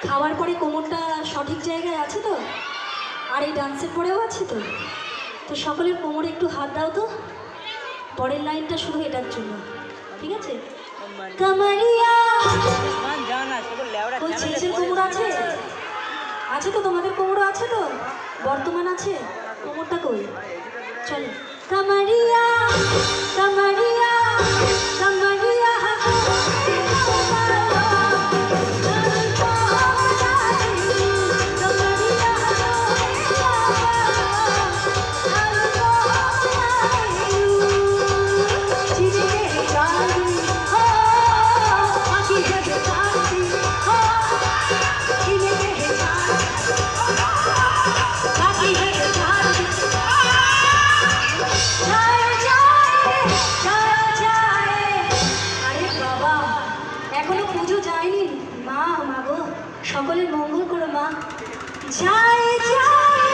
খাওয়ার পরে কোমরটা সঠিক জায়গায় আছে তো? আর এই ডান্সের পরেও আছে তো? তো সকলের কোমরে একটু হাত দাও তো। পরের লাইনটা শুধু এটার জন্য, ঠিক আছে? কামারিয়া বলছি, এসের কোমর আছে? আছে তো? তোমাদের কোমরও আছে তো? বর্তমান আছে? কোমরটা কই? চলো। কামারিয়া কামারিয়া কামারিয়া সকলের মঙ্গল করো মা। জয় জয়,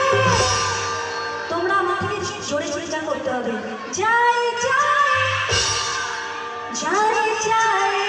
তোমরা আমাকে জোরে জোরে যা করতে হবে। জয় জয় জয় জয়